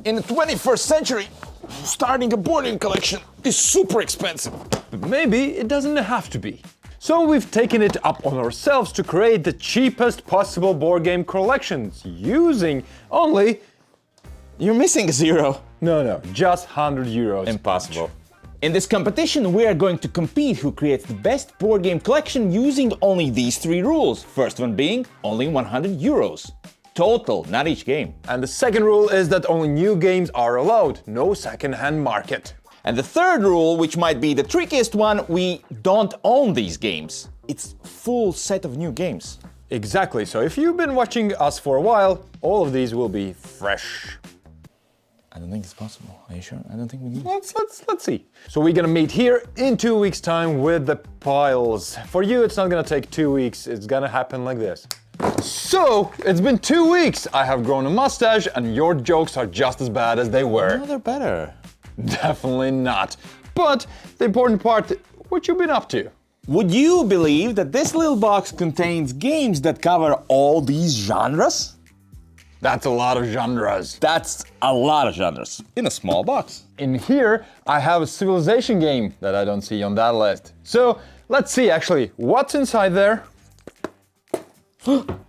In the 21st century, starting a board game collection is super expensive. But maybe it doesn't have to be. So we've taken it up on ourselves to create the cheapest possible board game collections using only... You're missing a zero. No, just 100 euros. Impossible. In this competition, we are going to compete who creates the best board game collection using only these 3 rules. First one being only 100 euros. Total, not each game. And the second rule is that only new games are allowed, no second-hand market. And the third rule, which might be the trickiest one, we don't own these games. It's full set of new games. Exactly, so if you've been watching us for a while, all of these will be fresh. I don't think it's possible. Are you sure? I don't think we need it. Let's see. So we're gonna meet here in 2 weeks' time with the piles. For you, it's not gonna take 2 weeks. It's gonna happen like this. So, it's been 2 weeks. I have grown a mustache and your jokes are just as bad as they were. No, they're better. Definitely not. But the important part, what you been up to? Would you believe that this little box contains games that cover all these genres? That's a lot of genres. That's a lot of genres in a small box. In here, I have a civilization game that I don't see on that list. So, let's see actually what's inside there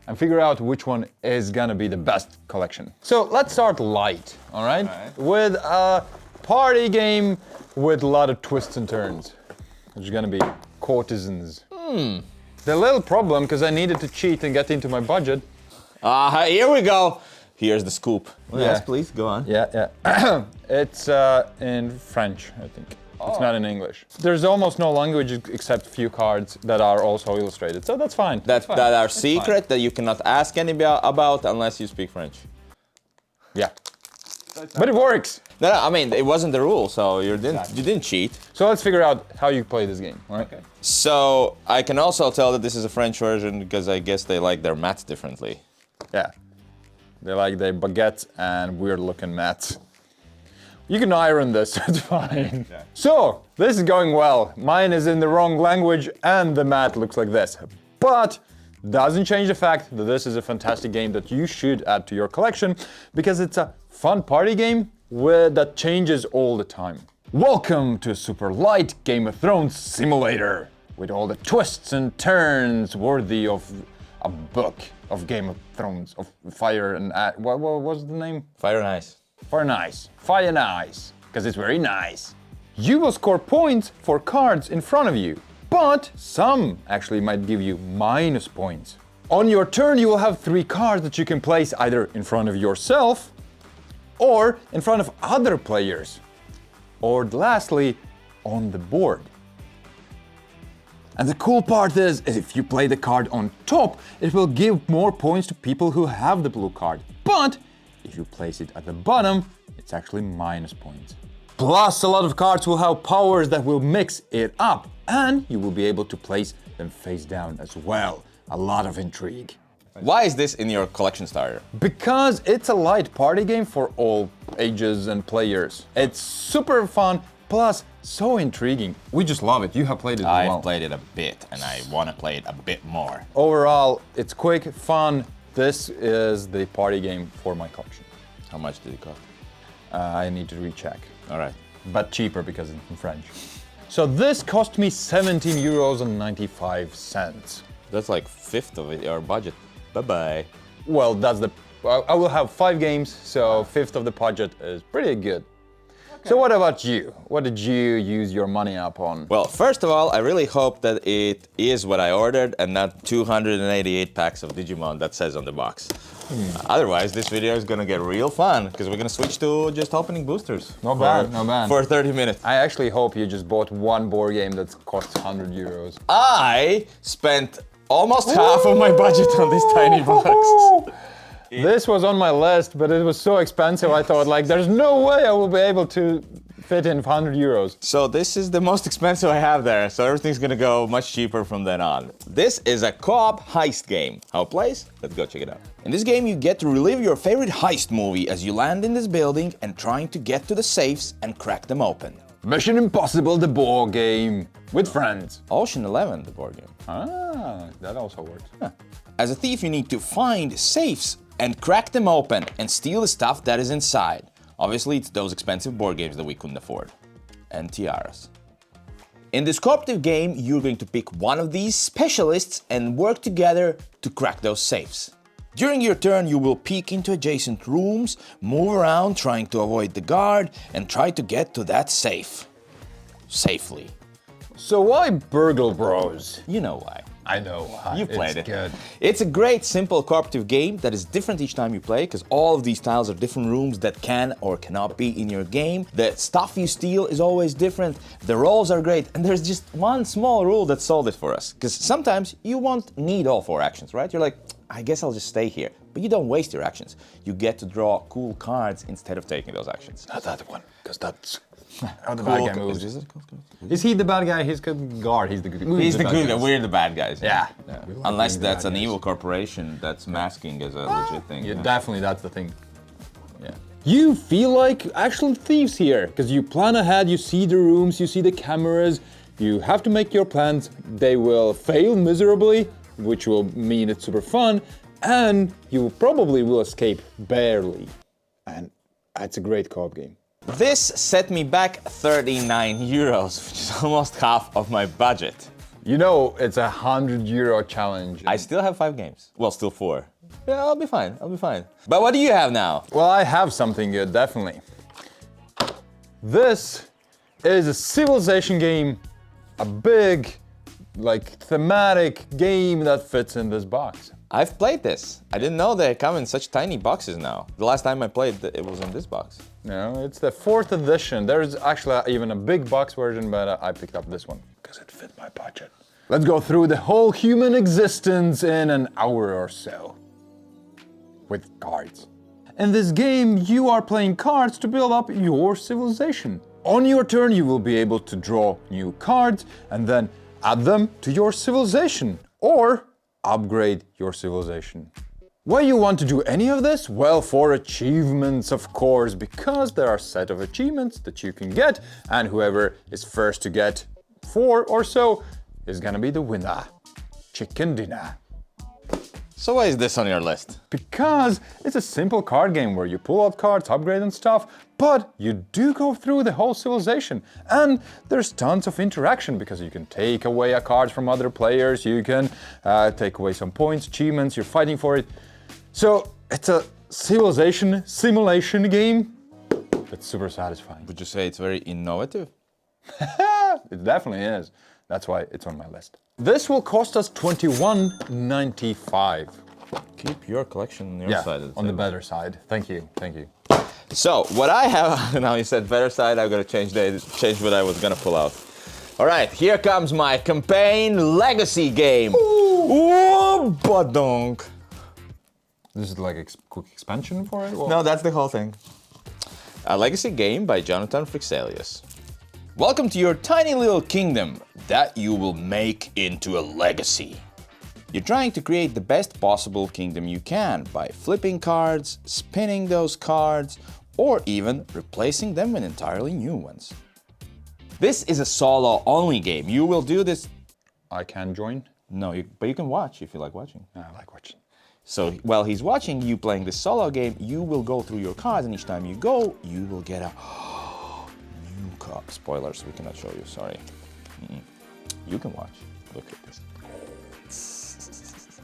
and figure out which one is gonna be the best collection. So, let's start light, all right? With a party game with a lot of twists and turns. Which is gonna be Courtisans. The little problem, because I needed to cheat and get into my budget. Here we go. Here's the scoop. Yes, please, go on. Yeah. It's in French, I think. It's not in English. There's almost no language except few cards that are also illustrated, so that's fine. That are secret that you cannot ask anybody about unless you speak French. Yeah. But it works. No, I mean, it wasn't the rule, so you didn't cheat. So let's figure out how you play this game, right? Okay. So I can also tell that this is a French version because I guess they like their mats differently. Yeah. They like their baguettes and weird looking mats. You can iron this, it's fine. Yeah. So, this is going well. Mine is in the wrong language and the mat looks like this. But doesn't change the fact that this is a fantastic game that you should add to your collection because it's a fun party game that changes all the time. Welcome to a super light Game of Thrones simulator with all the twists and turns worthy of a book of Game of Thrones, of Fire and what was the name? Fire and Ice. Fire and Ice. Fire and Ice, because it's very nice. You will score points for cards in front of you, but some actually might give you minus points. On your turn, you will have 3 cards that you can place either in front of yourself or in front of other players, or lastly, on the board. And the cool part is if you play the card on top, it will give more points to people who have the blue card. But if you place it at the bottom, it's actually minus points. Plus, a lot of cards will have powers that will mix it up, and you will be able to place them face down as well. A lot of intrigue. Why is this in your collection starter? Because it's a light party game for all ages and players. It's super fun, plus so intriguing. We just love it. You have played it as well. I've played it a bit, and I want to play it a bit more. Overall, it's quick, fun. This is the party game for my collection. How much did it cost? I need to recheck. All right. But cheaper because it's in French. So this cost me 17.95 €. That's like 1/5 of your budget. Bye-bye. Well, that's the... I will have 5 games, so 1/5 of the budget is pretty good. Okay. So what about you? What did you use your money up on? Well, first of all, I really hope that it is what I ordered and not 288 packs of Digimon that says on the box. Otherwise, this video is gonna get real fun because we're gonna switch to just opening boosters. Not bad, not bad. For 30 minutes. I actually hope you just bought one board game that costs 100 euros. I spent almost half of my budget on this tiny box. This was on my list, but it was so expensive, I thought, like, there's no way I will be able to fit in 100 euros. So this is the most expensive I have there, so everything's gonna go much cheaper from then on. This is a co-op heist game. How it plays? Let's go check it out. In this game, you get to relive your favorite heist movie as you land in this building and trying to get to the safes and crack them open. Mission Impossible, the board game, with friends. Ocean 11, the board game. Ah, that also works. Huh. As a thief, you need to find safes and crack them open and steal the stuff that is inside. Obviously, it's those expensive board games that we couldn't afford. And tiaras. In this cooperative game, you're going to pick one of these specialists and work together to crack those safes. During your turn, you will peek into adjacent rooms, move around trying to avoid the guard, and try to get to that safe. Safely. So why Burgle Bros? You know why. I know why. You've played it. Good. It's a great, simple cooperative game that is different each time you play, because all of these tiles are different rooms that can or cannot be in your game. The stuff you steal is always different. The rolls are great, and there's just one small rule that solved it for us. Because sometimes you won't need all 4 actions, right? You're like, I guess I'll just stay here. But you don't waste your actions. You get to draw cool cards instead of taking those actions. Not that one, because that's how the Cool bad guy moves. Is Is he the bad guy? He's the guard. He's the good. He's the bad good guy. guys. We're the bad guys. Yeah. Unless being the that's bad an guys. evil corporation that's masking as a legit thing. Yeah, definitely, that's the thing. Yeah. You feel like actual thieves here, because you plan ahead, you see the rooms, you see the cameras, you have to make your plans. They will fail miserably, which will mean it's super fun, and you probably will escape barely. And it's a great co-op game. This set me back 39 euros, which is almost half of my budget. You know, it's a €100 challenge. I still have 5 games. Well, still 4. Yeah, I'll be fine. I'll be fine. But what do you have now? Well, I have something good, definitely. This is a civilization game, a big, thematic game that fits in this box. I've played this. I didn't know they come in such tiny boxes now. The last time I played, it was in this box. No, it's the 4th edition. There's actually even a big box version, but I picked up this one because it fit my budget. Let's go through the whole human existence in an hour or so. With cards. In this game, you are playing cards to build up your civilization. On your turn, you will be able to draw new cards and then add them to your civilization or upgrade your civilization. Why you want to do any of this? Well, for achievements, of course, because there are a set of achievements that you can get, and whoever is first to get 4 or so is gonna be the winner. Chicken dinner. So why is this on your list? Because it's a simple card game where you pull out cards, upgrade and stuff, but you do go through the whole civilization. And there's tons of interaction because you can take away a card from other players, you can take away some points, achievements, you're fighting for it. So it's a civilization simulation game. It's super satisfying. Would you say it's very innovative? It definitely is. That's why it's on my list. This will cost us $21.95. Keep your collection on your side of the on the table. better side. Thank you, thank you. So what I have, now you said better side, I've got to change what I was gonna pull out. All right, here comes my campaign legacy game. Ooh, badonk. This is like a quick expansion for it? Or? No, that's the whole thing. A legacy game by Jonathan Frixelius. Welcome to your tiny little kingdom that you will make into a legacy. You're trying to create the best possible kingdom you can by flipping cards, spinning those cards, or even replacing them with entirely new ones. This is a solo-only game. You will do this... I can join? No, but you can watch if you like watching. I like watching. So while he's watching you playing this solo game, you will go through your cards, and each time you go, you will get a new card. Spoilers, we cannot show you, sorry. You can watch. Look at this.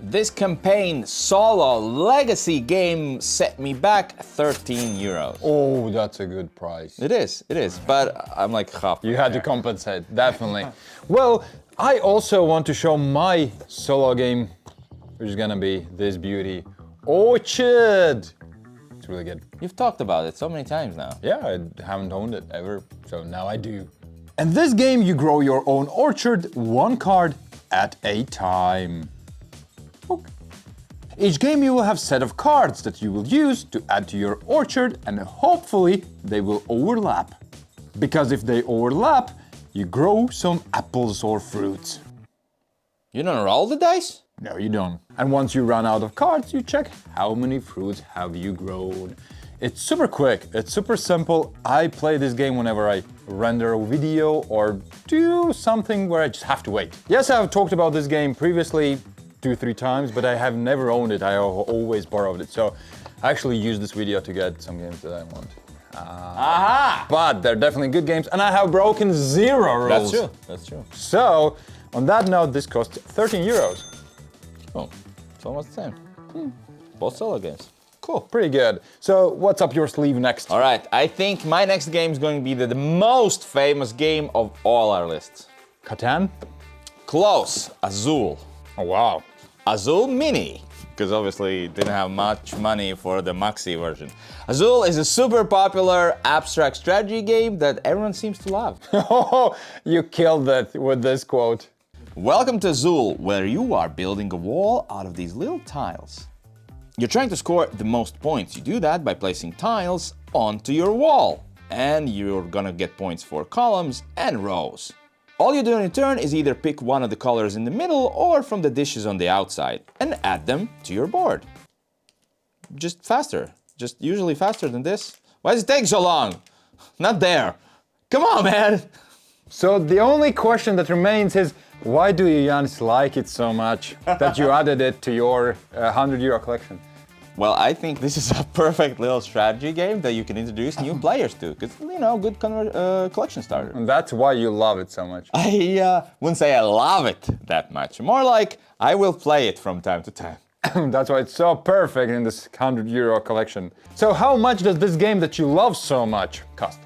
This campaign solo legacy game set me back 13 euros. Oh, that's a good price. It is, but I'm like half. You had to compensate, definitely. Well, I also want to show my solo game, which is gonna be this beauty, Orchard. It's really good. You've talked about it so many times now. Yeah, I haven't owned it ever, so now I do. In this game, you grow your own orchard, one card at a time. Okay. Each game you will have a set of cards that you will use to add to your orchard, and hopefully they will overlap. Because if they overlap, you grow some apples or fruits. You don't roll the dice? No, you don't. And once you run out of cards, you check how many fruits have you grown. It's super quick, it's super simple. I play this game whenever I render a video or do something where I just have to wait. Yes, I've talked about this game previously 2-3 times, but I have never owned it. I always borrowed it. So I actually used this video to get some games that I want. Aha! But they're definitely good games, and I have broken 0 rules. That's true. That's true. So, on that note, this cost 13 euros. Oh, it's almost the same. Both solo games. Cool, pretty good. So, what's up your sleeve next? All right, I think my next game is going to be the most famous game of all our lists. Catan? Close. Azul. Oh, wow. Azul Mini, because obviously didn't have much money for the Maxi version. Azul is a super popular abstract strategy game that everyone seems to love. Oh, you killed it with this quote. Welcome to Azul, where you are building a wall out of these little tiles. You're trying to score the most points. You do that by placing tiles onto your wall, and you're gonna get points for columns and rows. All you do in turn is either pick one of the colors in the middle or from the dishes on the outside and add them to your board. Just faster. Just usually faster than this. Why does it take so long? Not there. Come on, man. So the only question that remains is, why do you, Janis, like it so much that you added it to your 100 euro collection? Well, I think this is a perfect little strategy game that you can introduce new players to, because, you know, good collection starter. And that's why you love it so much. I wouldn't say I love it that much. More like I will play it from time to time. That's why it's so perfect in this 100 euro collection. So how much does this game that you love so much cost?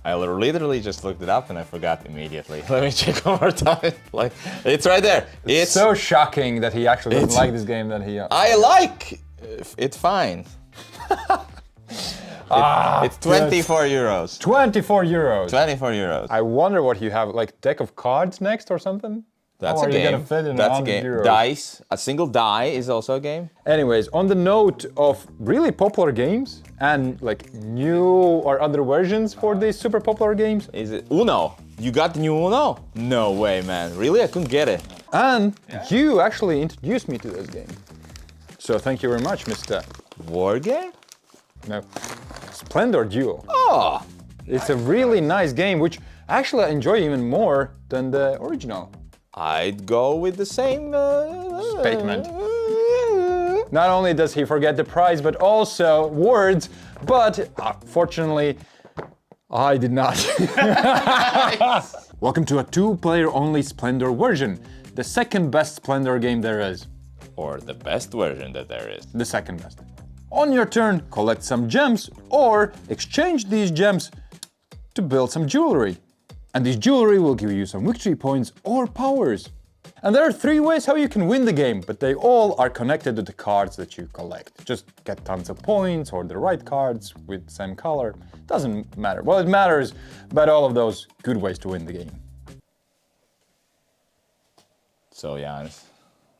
I literally just looked it up and I forgot immediately. Let me check one more time. Like, it's right there. It's so shocking that he actually doesn't like this game that he... I like it fine. It's 24 euros. 24 euros. 24 euros. I wonder what you have, like deck of cards next or something? That's How a are you game. gonna fit in That's a 100 game. euros? Dice. A single die is also a game. Anyways, on the note of really popular games and like new or other versions for these super popular games. Is it Uno? You got the new Uno? No way, man. Really? I couldn't get it. And you actually introduced me to this game. So thank you very much, Mr. War game? No, Splendor Duel. Oh! It's a really nice game, which actually I enjoy even more than the original. I'd go with the same Statement. Not only does he forget the prize, but also words, but fortunately, I did not. Welcome to a 2-player only Splendor version, the second best Splendor game there is. Or the best version that there is. The second best. On your turn, collect some gems or exchange these gems to build some jewelry. And this jewelry will give you some victory points or powers. And there are 3 ways how you can win the game, but they all are connected to the cards that you collect. Just get tons of points or the right cards with the same color. Doesn't matter. Well, it matters, but all of those good ways to win the game. So, Janis,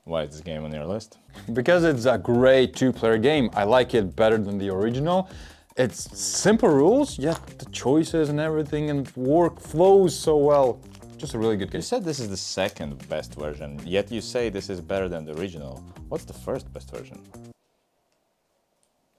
why is this game on your list? Because it's a great 2-player game. I like it better than the original. It's simple rules, yet the choices and everything and work flows so well. Just a really good game. You said this is the second best version, yet you say this is better than the original. What's the first best version?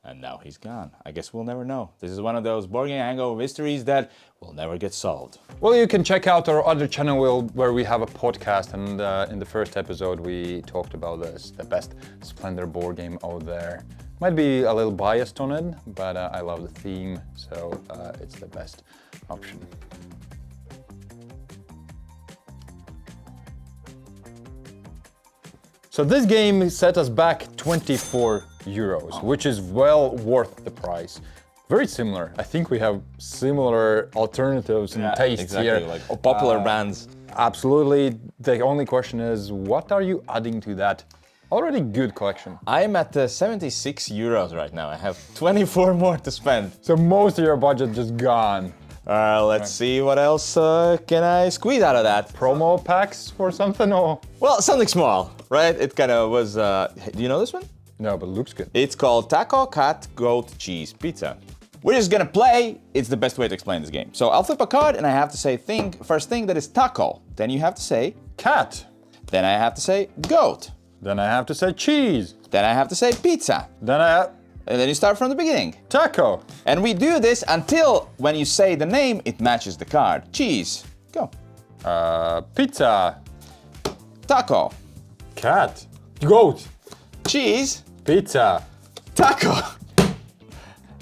And now he's gone. I guess we'll never know. This is one of those Board Game Hangover mysteries that will never get solved. Well, you can check out our other channel where we have a podcast, and in the first episode we talked about this, the best Splendor board game out there. Might be a little biased on it, but I love the theme, so it's the best option. So this game set us back 24 euros, which is well worth the price. Very similar. I think we have similar alternatives and tastes here. Like popular brands. Absolutely. The only question is, what are you adding to that already good collection? I'm at 76 euros right now. I have 24 more to spend. So most of your budget just gone. Let's see what else can I squeeze out of that. Promo packs or something? Or? Well, something small, right? It kind of was, do you know this one? No, but it looks good. It's called Taco, Cat, Goat, Cheese, Pizza. We're just gonna play. It's the best way to explain this game. So I'll flip a card and I have to say first thing that is taco. Then you have to say cat. Then I have to say goat. Then I have to say cheese. Then I have to say pizza. Then I have... And then you start from the beginning. Taco. And we do this until when you say the name, it matches the card. Cheese. Go. Pizza. Taco. Cat. Goat. Cheese. Pizza. Taco.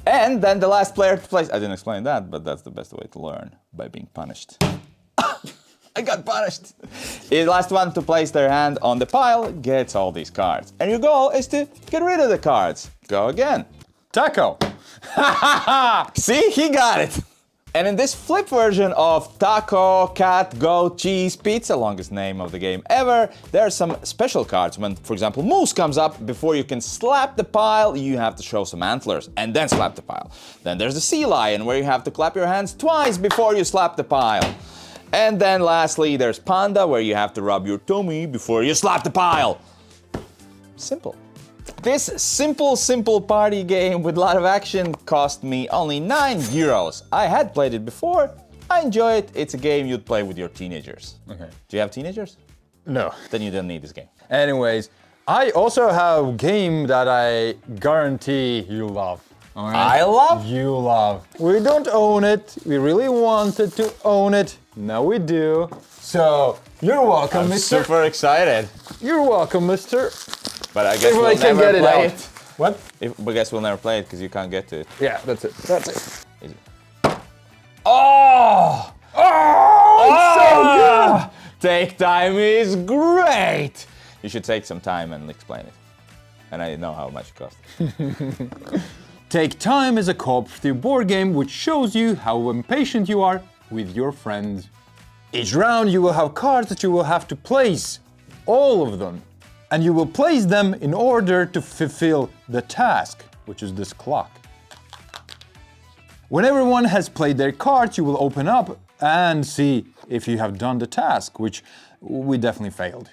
And then the last player to place. I didn't explain that, but that's the best way to learn, by being punished. I got punished. The last one to place their hand on the pile gets all these cards. And your goal is to get rid of the cards. Go again. Taco. See, he got it. And in this flip version of Taco, Cat, Goat, Cheese, Pizza, longest name of the game ever, there are some special cards. When, for example, Moose comes up, before you can slap the pile, you have to show some antlers and then slap the pile. Then there's the Sea Lion, where you have to clap your hands twice before you slap the pile. And then lastly, there's Panda, where you have to rub your tummy before you slap the pile. Simple. This simple party game with a lot of action cost me only €9. I had played it before. I enjoy it. It's a game you'd play with your teenagers. Okay. Do you have teenagers? No. Then you don't need this game. Anyways, I also have a game that I guarantee you love. All right? I love? You love. We don't own it. We really wanted to own it. Now we do. So, you're welcome, I'm mister. super excited. You're welcome, mister. But I guess If we'll I can never get it play out. it. What? I guess we'll never play it because you can't get to it. Yeah, that's it. That's it. Easy. Oh! Oh, so good! Take time is great! You should take some time and explain it. And I know how much it costs. Take Time is a cooperative board game which shows you how impatient you are with your friends. Each round you will have cards that you will have to place, all of them. And you will place them in order to fulfill the task, which is this clock. When everyone has played their cards, you will open up and see if you have done the task, which we definitely failed.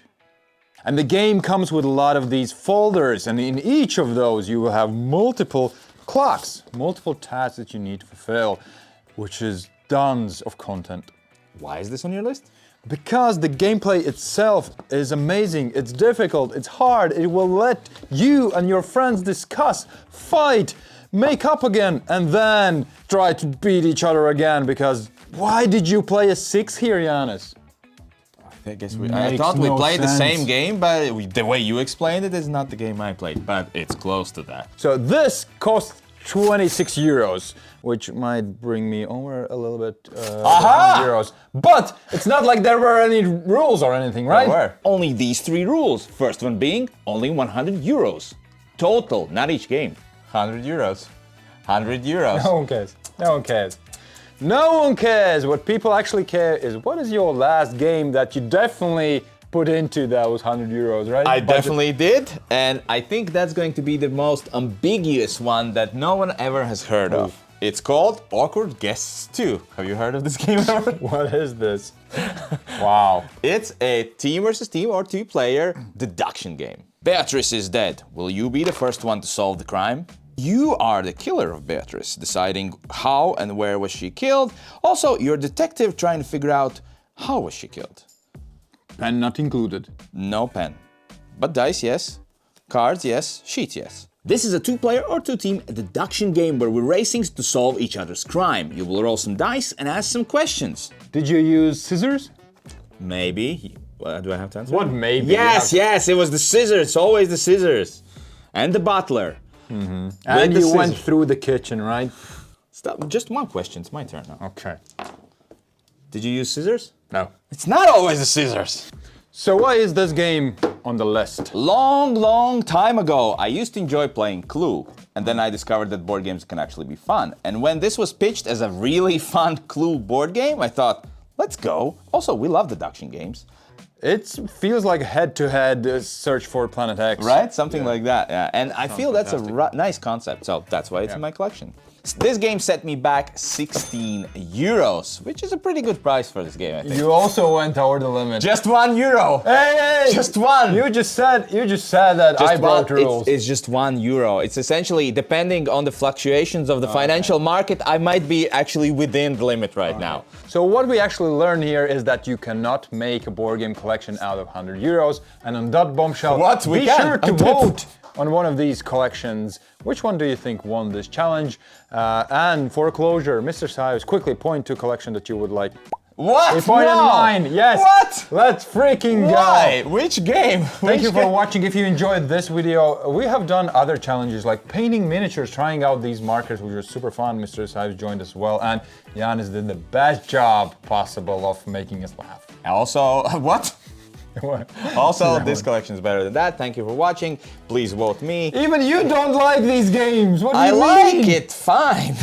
And the game comes with a lot of these folders, and in each of those you will have multiple clocks, multiple tasks that you need to fulfill, which is tons of content. Why is this on your list? Because the gameplay itself is amazing, it's difficult, it's hard, it will let you and your friends discuss, fight, make up again, and then try to beat each other again, because why did you play a 6 here, Giannis? I thought we played the same game, but the way you explained it is not the game I played, but it's close to that. So this costs €26, which might bring me over a little bit euros. But it's not like there were any rules or anything, right? There were. Only these 3 rules. First one being only €100. Total, not each game. €100. €100. No one cares. No one cares. No one cares. What people actually care is what is your last game that you definitely put into those €100, right? I definitely did, and I think that's going to be the most ambiguous one that no one ever has heard of. It's called Awkward Guests 2. Have you heard of this game ever? What is this? Wow. It's a team versus team or 2-player deduction game. Beatrice is dead. Will you be the first one to solve the crime? You are the killer of Beatrice, deciding how and where was she killed. Also, you're a detective trying to figure out how was she killed. Pen not included. No pen. But dice, yes. Cards, yes. Sheets, yes. This is a 2-player or 2-team deduction game where we're racing to solve each other's crime. You will roll some dice and ask some questions. Did you use scissors? Maybe. Do I have to answer? What maybe? Yes, yes, it was the scissors. Always the scissors. And the butler. Mm-hmm. And you went through the kitchen, right? Stop. Just one question. It's my turn now. Okay. Did you use scissors? No. It's not always the scissors. So why is this game on the list? Long time ago, I used to enjoy playing Clue. And then I discovered that board games can actually be fun. And when this was pitched as a really fun Clue board game, I thought, let's go. Also, we love deduction games. It feels like head-to-head search for Planet X. Right? Something like that, yeah. And I feel that's a nice concept, so that's why it's in my collection. This game set me back €16, which is a pretty good price for this game, I think. You also went over the limit. Just €1. Hey! Just one! You just said that I broke the rules. It's just €1. It's essentially, depending on the fluctuations of the financial market, I might be actually within the limit right now. So what we actually learn here is that you cannot make a board game collection out of €100. And on that bombshell, be sure to vote on one of these collections. Which one do you think won this challenge? And for closure, Mr. Sayos, quickly point to a collection that you would like. What? A point in No. mine. Yes. What? Let's freaking go. Why? Which game? Thank you for watching. If you enjoyed this video, we have done other challenges like painting miniatures, trying out these markers, which are super fun. Mr. Saives joined as well, and Giannis did the best job possible of making us laugh. Also, what? What? Also, this collection is better than that. Thank you for watching. Please vote me. Even you don't like these games. What do I you mean? like it. Fine.